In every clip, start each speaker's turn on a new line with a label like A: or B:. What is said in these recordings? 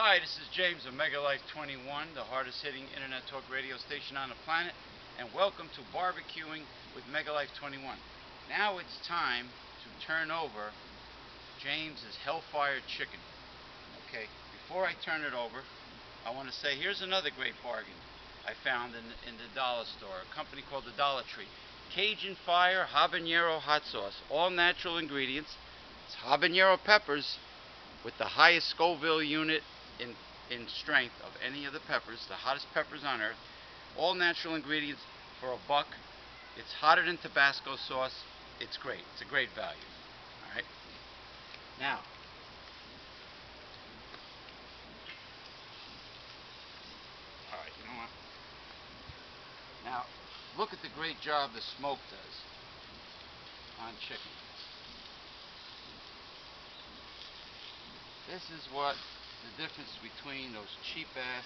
A: Hi, this is James of Mega Life 21, the hardest hitting internet talk radio station on the planet, and welcome to Barbecuing with Mega Life 21. Now it's time to turn over James's Hellfire Chicken. Okay, before I turn it over, I want to say here's another great bargain I found in the dollar store, a company called the Dollar Tree. Cajun Fire Habanero Hot Sauce, all natural ingredients. It's habanero peppers with the highest Scoville unit in strength of any of the peppers, the hottest peppers on earth. All natural ingredients for $1. It's hotter than Tabasco sauce. It's great. It's a great value. All right. Now, all right. You know what? Now, look at the great job the smoke does on chicken. This is what the difference between those cheap ass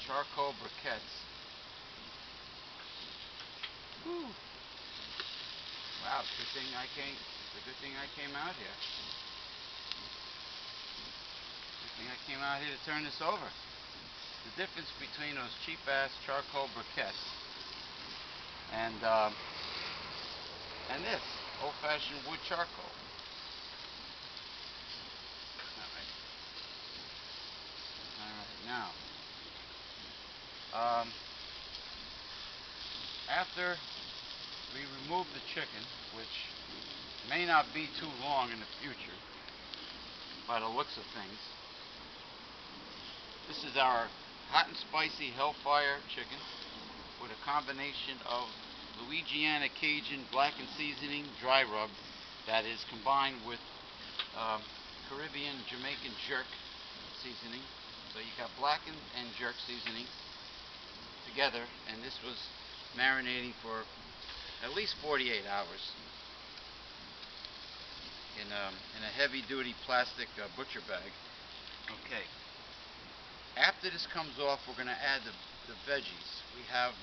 A: charcoal briquettes. Whew. Wow, it's a good thing I came out here. Good thing I came out here to turn this over. The difference between those cheap ass charcoal briquettes and this old-fashioned wood charcoal. Now, after we remove the chicken, which may not be too long in the future, by the looks of things, this is our hot and spicy Hellfire chicken with a combination of Louisiana Cajun blackened seasoning dry rub that is combined with Caribbean Jamaican jerk seasoning. So you got blackened and jerk seasoning together, and this was marinating for at least 48 hours in a heavy-duty plastic butcher bag. Okay. After this comes off, we're going to add the veggies. We have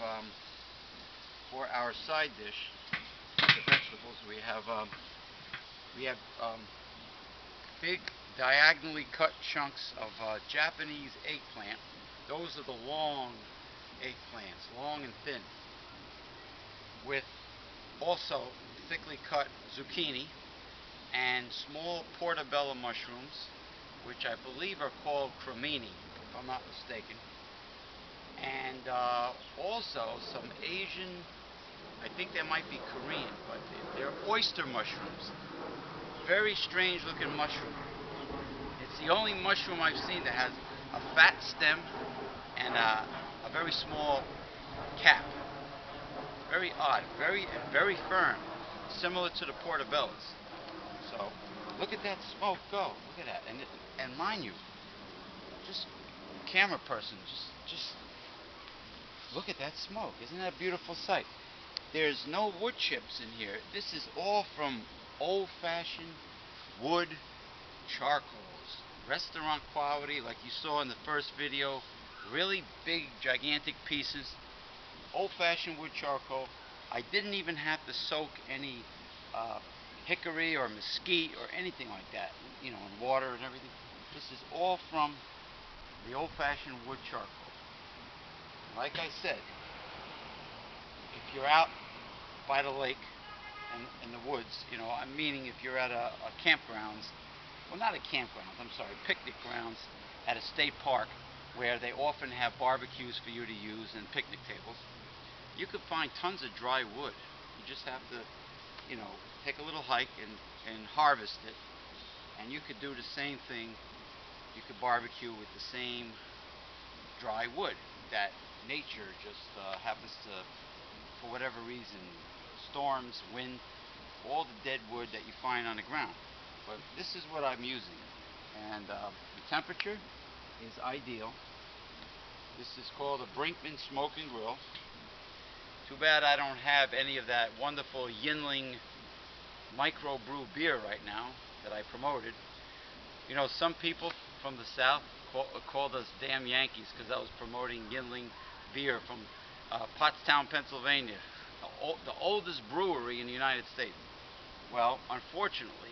A: for our side dish, the vegetables. We have big diagonally cut chunks of Japanese eggplant. Those are the long eggplants, long and thin, with also thickly cut zucchini and small portobello mushrooms, which I believe are called cremini, if I'm not mistaken, and also some Asian, I think they might be Korean, but they're oyster mushrooms. Very strange looking mushroom. It's the only mushroom I've seen that has a fat stem and a very small cap. Very odd, very firm, similar to the portobellos. So look at that smoke go. Look at that, and mind you, just camera person, just look at that smoke. Isn't that a beautiful sight? There's no wood chips in here. This is all from old-fashioned wood charcoals, restaurant quality, like you saw in the first video. Really big, gigantic pieces, old-fashioned wood charcoal. I didn't even have to soak any hickory or mesquite or anything like that, you know, in water and everything. This is all from the old-fashioned wood charcoal. Like I said, if you're out by the lake and in the woods, you know, I'm meaning if you're at a campgrounds, well, not a campground, I'm sorry, picnic grounds at a state park where they often have barbecues for you to use and picnic tables, you could find tons of dry wood. You just have to, you know, take a little hike and harvest it, and you could do the same thing. You could barbecue with the same dry wood that nature just happens to, for whatever reason, storms, wind, all the dead wood that you find on the ground. But this is what I'm using, and the temperature is ideal. This is called a Brinkman Smoke and Grill. Too bad I don't have any of that wonderful Yinling microbrew beer right now that I promoted. You know, some people from the South called us damn Yankees because I was promoting Yinling beer from Pottstown, Pennsylvania, the oldest brewery in the United States. Well, unfortunately,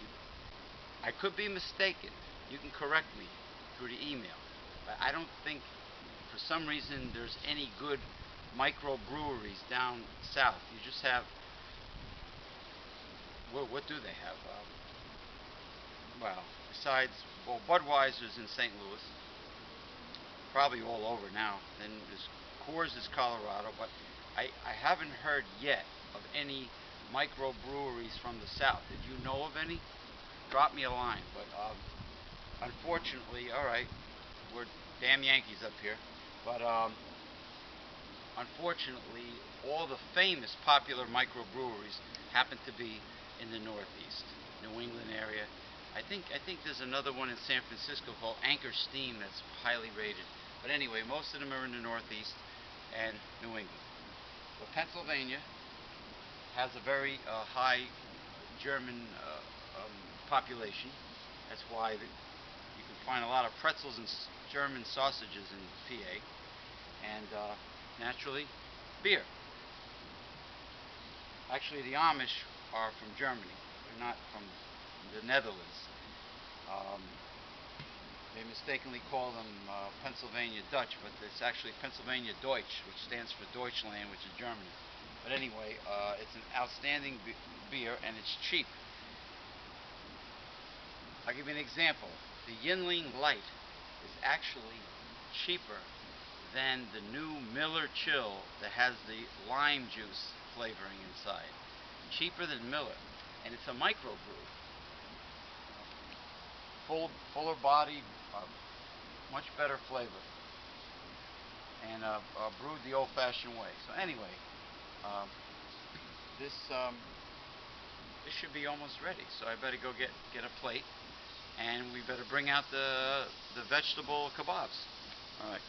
A: I could be mistaken. You can correct me. through the email. But I don't think, for some reason, there's any good microbreweries down south. You just have, what do they have? Well, besides, well, Budweiser's in St. Louis, probably all over now. Then there's Coors is Colorado, but I haven't heard yet of any microbreweries from the south. Did you know of any? Drop me a line. But unfortunately, all right, we're damn Yankees up here. But unfortunately, all the famous popular microbreweries happen to be in the Northeast, New England area. I think there's another one in San Francisco called Anchor Steam that's highly rated. But anyway, most of them are in the Northeast and New England. But Pennsylvania has a very high German population. That's why you can find a lot of pretzels and German sausages in PA. And naturally, beer. Actually, the Amish are from Germany. They're not from the Netherlands. They mistakenly call them Pennsylvania Dutch, but it's actually Pennsylvania Deutsch, which stands for Deutschland, which is Germany. But anyway, it's an outstanding beer, and it's cheap. I'll give you an example. The Yinling Light is actually cheaper than the new Miller Chill that has the lime juice flavoring inside. Cheaper than Miller, and it's a microbrew. Fuller bodied, much better flavor, and brewed the old-fashioned way. So anyway, this this should be almost ready. So I better go get a plate, and we better bring out the vegetable kebabs. All right.